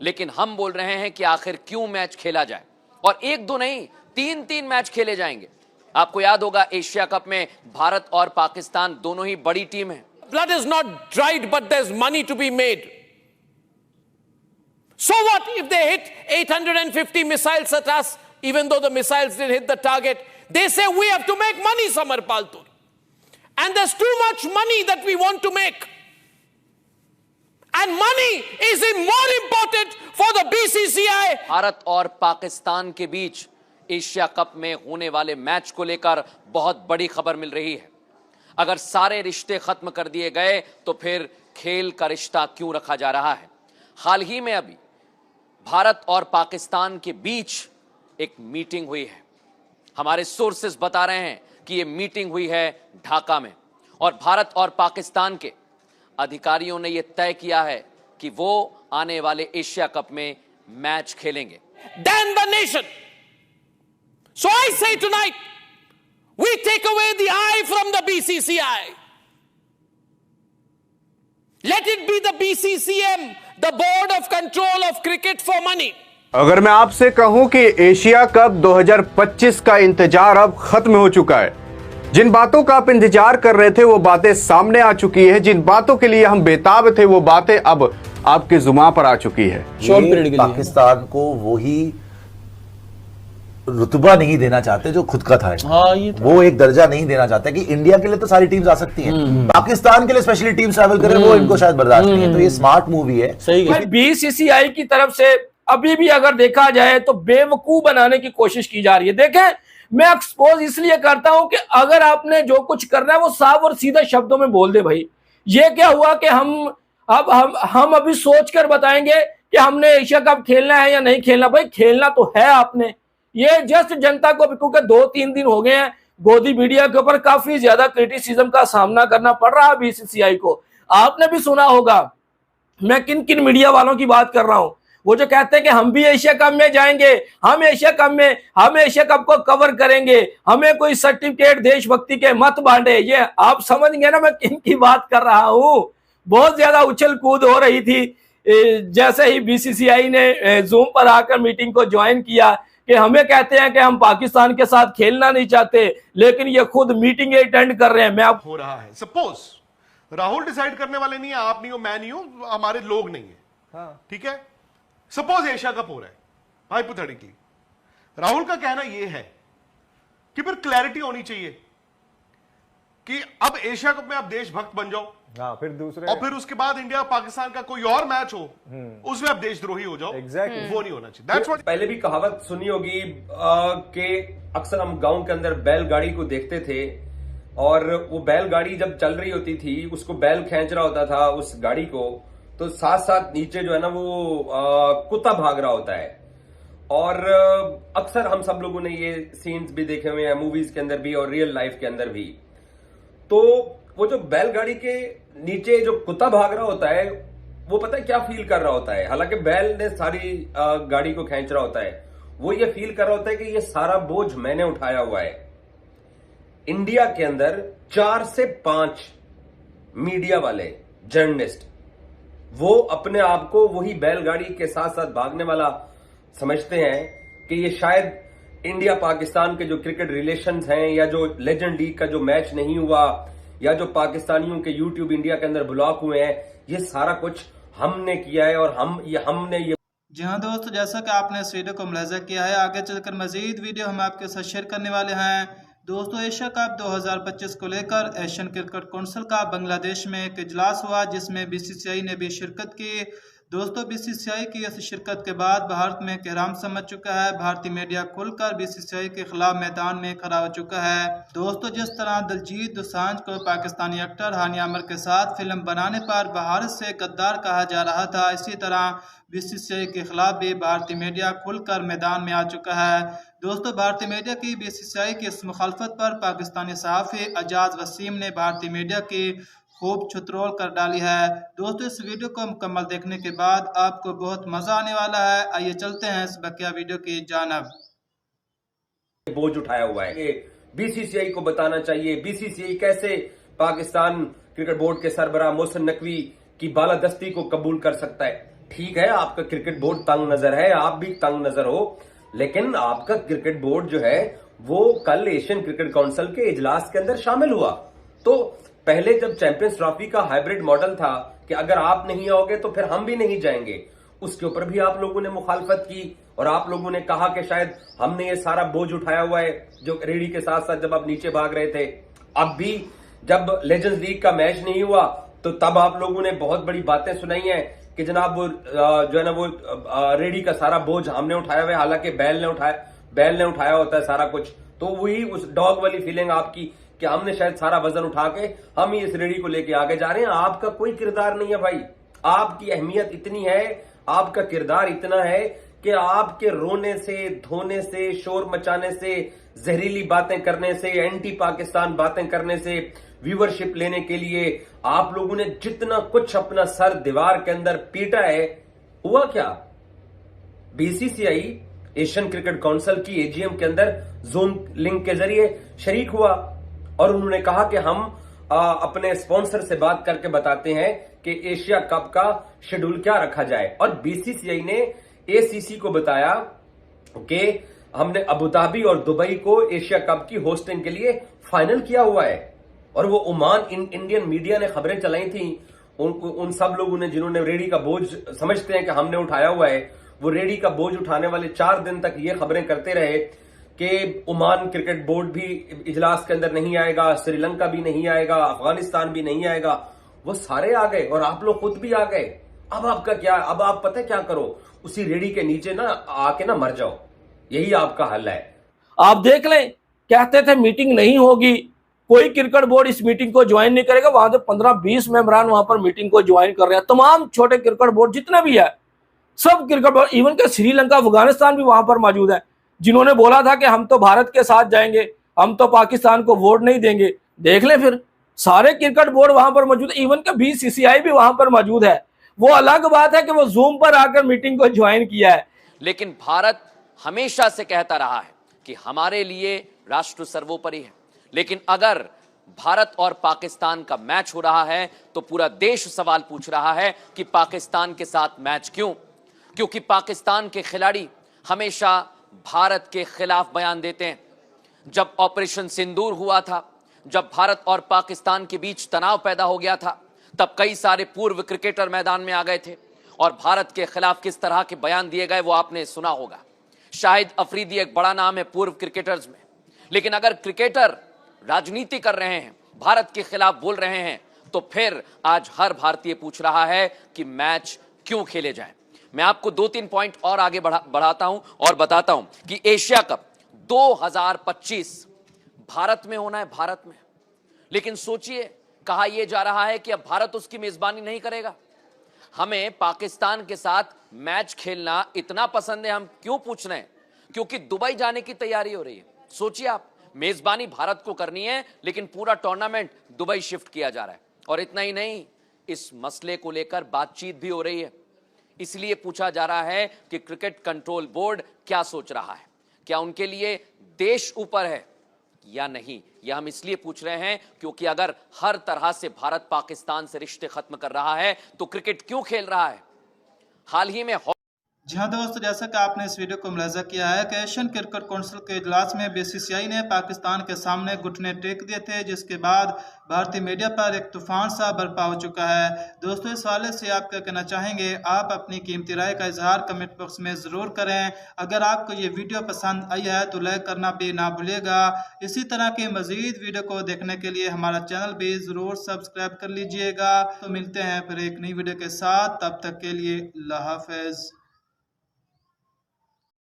लेकिन हम बोल रहे हैं कि आखिर क्यों मैच खेला जाए, और एक दो नहीं 3-3 मैच खेले जाएंगे। आपको याद होगा एशिया कप में भारत और पाकिस्तान दोनों ही बड़ी टीम है। Blood is not dried, but there's money to be made. So what if they hit 850 missiles at us, even though the missiles didn't hit the target? They say we have to make money, Samar Paltur. And there's too much money that we want to make. And money is more important for the BCCI. Bharat और पाकिस्तान के बीच Asia cup में होने वाले match को लेकर बहुत बड़ी खबर मिल रही है। अगर सारे रिश्ते खत्म कर दिए गए तो फिर खेल का रिश्ता क्यों रखा जा रहा है? हाल ही में अभी भारत और पाकिस्तान के बीच एक मीटिंग हुई है। हमारे सोर्सेस बता रहे हैं कि यह मीटिंग हुई है ढाका में, और भारत और पाकिस्तान के अधिकारियों ने यह तय किया है कि वो आने वाले एशिया कप में मैच खेलेंगे। Than the nation. So I say tonight, we take away the I from the BCCI. Let it be the BCCM, the Board of Control of Cricket for Money. अगर मैं आपसे कहूं कि Asia cup 2025 का इंतजार अब खत्म हो चुका है, जिन बातों का आप इंतजार कर रहे थे वो बातें सामने आ चुकी है, जिन बातों के लिए हम बेताब थे वो बातें अब आपके जुबान पर आ चुकी है। पाकिस्तान को वही रुतबा नहीं देना चाहते जो खुद का था। वो एक दर्जा नहीं देना चाहते कि इंडिया के लिए तो सारी टीम्स आ सकती हैं, पाकिस्तान के लिए स्पेशली टीम ट्रैवल करें वो इनको शायद बर्दाश्त नहीं है। तो ये स्मार्ट मूवी है। बीसीसीआई की तरफ से अभी भी अगर देखा जाए तो बेवकूफ बनाने की कोशिश की जा रही है। देखें, मैं एक्सपोज इसलिए करता हूं कि अगर आपने जो कुछ करना है वो साफ और सीधे शब्दों में बोल दे। भाई ये क्या हुआ कि हम अभी सोच कर बताएंगे कि हमने एशिया कप खेलना है या नहीं खेलना। भाई खेलना तो है आपने। ये जस्ट जनता को, क्योंकि 2-3 दिन हो गए हैं गोदी मीडिया के ऊपर काफी ज्यादा क्रिटिसिज्म का सामना करना पड़ रहा है बीसीसीआई को। आपने भी सुना होगा मैं किन किन मीडिया वालों की बात कर रहा हूं, वो जो कहते हैं कि हम भी एशिया कप में जाएंगे, हम एशिया कप को कवर करेंगे, हमें कोई सर्टिफिकेट देशभक्ति के मत बांटे। ये आप समझ गए ना मैं किन की बात कर रहा हूं। बहुत ज्यादा उछल कूद हो रही थी जैसे ही बीसीसीआई ने जूम पर आकर मीटिंग को ज्वाइन किया कि हमें कहते हैं कि हम पाकिस्तान के साथ खेलना नहीं चाहते, लेकिन ये खुद मीटिंग अटेंड कर रहे हैं। मैं हो रहा है, सपोज राहुल डिसाइड करने वाले नहीं है, आप नहीं हो, मैं नहीं हूं, हमारे लोग नहीं है, ठीक है। सपोज एशिया कप हो रहा है, हाइपोथेटिकली राहुल का कहना यह है कि फिर क्लैरिटी होनी चाहिए कि अब एशिया कप में आप देशभक्त बन जाओ, फिर दूसरे, और फिर उसके बाद इंडिया पाकिस्तान का कोई और मैच हो उसमें आप देशद्रोही हो जाओ। वो नहीं होना चाहिए। That's what... पहले भी कहावत सुनी होगी कि अक्सर हम गांव के अंदर बैलगाड़ी को देखते थे, और वो बैलगाड़ी जब चल रही होती थी उसको बैल खींच रहा होता था उस गाड़ी को, तो साथ साथ नीचे जो है ना वो कुत्ता भाग रहा होता है। और अक्सर हम सब लोगों ने ये सीन्स भी देखे हुए हैं मूवीज के अंदर भी और रियल लाइफ के अंदर भी। तो वो जो बैलगाड़ी के नीचे जो कुत्ता भाग रहा होता है वो पता है क्या फील कर रहा होता है, हालांकि बैल ने सारी गाड़ी को खींच रहा होता है, वो ये फील कर रहा होता है कि ये सारा बोझ मैंने उठाया हुआ है। इंडिया के अंदर 4 से 5 मीडिया वाले जर्नलिस्ट वो अपने आप को वही बैलगाड़ी के साथ साथ भागने वाला समझते हैं कि ये शायद इंडिया पाकिस्तान के जो क्रिकेट रिलेशंस हैं, या जो लेजेंड लीग का जो मैच नहीं हुआ, या जो पाकिस्तानियों के यूट्यूब इंडिया के अंदर ब्लॉक हुए हैं, ये सारा कुछ हमने किया है और हमने ये। जी हाँ दोस्तों, जैसा कि आपने इस वीडियो को मुलाहिजा किया है, आगे चलकर मजीद वीडियो हम आपके साथ शेयर करने वाले हैं। दोस्तों, एशिया कप 2025 को लेकर एशियन क्रिकेट काउंसिल का बांग्लादेश में एक इजलास हुआ जिसमें बीसीसीआई ने भी शिरकत की। दोस्तों, बीसीसीआई की इस शिरकत के बाद भारत में कहराम समझ चुका है। भारतीय मीडिया खुलकर बीसीसीआई के खिलाफ मैदान में खड़ा हो चुका है। दोस्तों, जिस तरह दिलजीत दोसांझ को पाकिस्तानी एक्टर हानी आमिर के साथ फिल्म बनाने पर भारत से गद्दार कहा जा रहा था, इसी तरह बीसीसीआई के खिलाफ भी भारतीय मीडिया खुलकर मैदान में आ चुका है। दोस्तों, भारतीय मीडिया की बीसीसीआई की इस मुखालफत पर पाकिस्तानी सहाफ़ी एजाज वसीम ने भारतीय मीडिया की खूब छुतरोल कर डाली है। दोस्तों, इस वीडियो को मुकम्मल देखने के बाद आपको बहुत मजा आने वाला है। आइए चलते हैं इस बकिया वीडियो की जानब। बोझ उठाया हुआ है, बीसीसीआई को बताना चाहिए। बीसीसीआई कैसे पाकिस्तान क्रिकेट बोर्ड के सरबराह मोहसिन नकवी की बालादस्ती को कबूल कर सकता है? ठीक है, आपका क्रिकेट बोर्ड तंग नजर है, आप भी तंग नजर हो, लेकिन आपका क्रिकेट बोर्ड जो है वो कल एशियन क्रिकेट काउंसिल के इजलास के अंदर शामिल हुआ। तो पहले जब चैंपियंस ट्रॉफी का हाइब्रिड मॉडल था कि अगर आप नहीं आओगे तो फिर हम भी नहीं जाएंगे, उसके ऊपर भी आप लोगों ने मुखालफत की और आप लोगों ने कहा कि शायद हमने ये सारा बोझ उठाया हुआ है जो रेडी के साथ साथ जब आप नीचे भाग रहे थे। अब भी जब लेजेंड्स लीग का मैच नहीं हुआ तो तब आप लोगों ने बहुत बड़ी बातें सुनाई हैं कि जनाब वो जो है ना वो रेडी का सारा बोझ हमने उठाया हुआ है, हालांकि बैल ने उठाया होता है सारा कुछ। तो वही उस डॉग वाली फीलिंग आपकी कि हमने शायद सारा वजन उठा के हम ही इस रेडी को लेके आगे जा रहे हैं। आपका कोई किरदार नहीं है भाई, आपकी अहमियत इतनी है, आपका किरदार इतना है कि आपके रोने से, धोने से, शोर मचाने से, जहरीली बातें करने से, एंटी पाकिस्तान बातें करने से, व्यूवरशिप लेने के लिए आप लोगों ने जितना कुछ अपना सर दीवार के अंदर पीटा है, हुआ क्या? बीसीसीआई एशियन क्रिकेट काउंसिल की एजीएम के अंदर जूम लिंक के जरिए शरीक हुआ और उन्होंने कहा कि हम अपने स्पॉन्सर से बात करके बताते हैं कि एशिया कप का शेड्यूल क्या रखा जाए। और बीसीसीआई ने एसीसी को बताया कि हमने अबू धाबी और दुबई को एशिया कप की होस्टिंग के लिए फाइनल किया हुआ है। और वो ओमान इंडियन मीडिया ने खबरें चलाई थी, उन सब लोगों ने जिन्होंने रेडी का बोझ समझते हैं कि हमने उठाया हुआ है, वो रेडी का बोझ उठाने वाले 4 दिन तक ये खबरें करते रहे कि ओमान क्रिकेट बोर्ड भी इजलास के अंदर नहीं आएगा, श्रीलंका भी नहीं आएगा, अफगानिस्तान भी नहीं आएगा। वो सारे आ गए और आप लोग खुद भी आ गए। अब आपका क्या? अब आप पता है क्या करो, उसी रेडी के नीचे ना आके ना मर जाओ, यही आपका हल है। आप देख लें, कहते थे मीटिंग नहीं होगी, कोई क्रिकेट बोर्ड इस मीटिंग को ज्वाइन नहीं करेगा। वहां से 15-20 मेंबरान वहां पर मीटिंग को ज्वाइन कर रहे हैं। तमाम छोटे क्रिकेट बोर्ड जितने भी है, सब क्रिकेट बोर्ड, इवन के श्रीलंका, अफगानिस्तान भी वहां पर मौजूद है, जिन्होंने बोला था कि हम तो भारत के साथ जाएंगे, हम तो पाकिस्तान को वोट नहीं देंगे। देख ले, फिर सारे क्रिकेट बोर्ड वहां पर मौजूद है, इवन के बीसीसीआई भी वहां पर मौजूद है। वो अलग बात है कि वो जूम पर आकर मीटिंग को ज्वाइन किया है। लेकिन भारत हमेशा से कहता रहा है कि हमारे लिए राष्ट्र सर्वोपरि है। लेकिन अगर भारत और पाकिस्तान का मैच हो रहा है तो पूरा देश सवाल पूछ रहा है कि पाकिस्तान के साथ मैच क्यों? क्योंकि पाकिस्तान के खिलाड़ी हमेशा भारत के खिलाफ बयान देते हैं। जब ऑपरेशन सिंदूर हुआ था, जब भारत और पाकिस्तान के बीच तनाव पैदा हो गया था, तब कई सारे पूर्व क्रिकेटर मैदान में आ गए थे और भारत के खिलाफ किस तरह के बयान दिए गए वो आपने सुना होगा। शाहिद अफरीदी एक बड़ा नाम है पूर्व क्रिकेटर्स में, लेकिन अगर क्रिकेटर राजनीति कर रहे हैं, भारत के खिलाफ बोल रहे हैं, तो फिर आज हर भारतीय पूछ रहा है कि मैच क्यों खेले जाएं। मैं आपको 2-3 पॉइंट और आगे बढ़ाता हूं और बताता हूं कि एशिया कप 2025 भारत में होना है, भारत में। लेकिन सोचिए, कहा यह जा रहा है कि अब भारत उसकी मेजबानी नहीं करेगा। हमें पाकिस्तान के साथ मैच खेलना इतना पसंद है, हम क्यों पूछ रहे हैं? क्योंकि दुबई जाने की तैयारी हो रही है। सोचिए आप, मेजबानी भारत को करनी है लेकिन पूरा टूर्नामेंट दुबई शिफ्ट किया जा रहा है। और इतना ही नहीं, इस मसले को लेकर बातचीत भी हो रही है। इसलिए पूछा जा रहा है कि क्रिकेट कंट्रोल बोर्ड क्या सोच रहा है, क्या उनके लिए देश ऊपर है या नहीं। यह हम इसलिए पूछ रहे हैं क्योंकि अगर हर तरह से भारत पाकिस्तान से रिश्ते खत्म कर रहा है तो क्रिकेट क्यों खेल रहा है? हाल ही में जी हाँ दोस्तों, जैसा कि आपने इस वीडियो को मुलाजा किया है कि एशियन क्रिकेट काउंसिल के इजलास में बीसीसीआई ने पाकिस्तान के सामने घुटने टेक दिए थे, जिसके बाद भारतीय मीडिया पर एक तूफान सा बर्पा हो चुका है। दोस्तों, इस हवाले से आप क्या कहना चाहेंगे? आप अपनी कीमती राय का इजहार कमेंट बॉक्स में ज़रूर करें। अगर आपको ये वीडियो पसंद आई है तो लाइक करना भी ना भूलिएगा। इसी तरह के मज़ीद वीडियो को देखने के लिए हमारा चैनल भी ज़रूर सब्सक्राइब कर लीजिएगा। तो मिलते हैं फिर एक नई वीडियो के साथ, तब तक के लिए अल्लाह हाफ़िज़।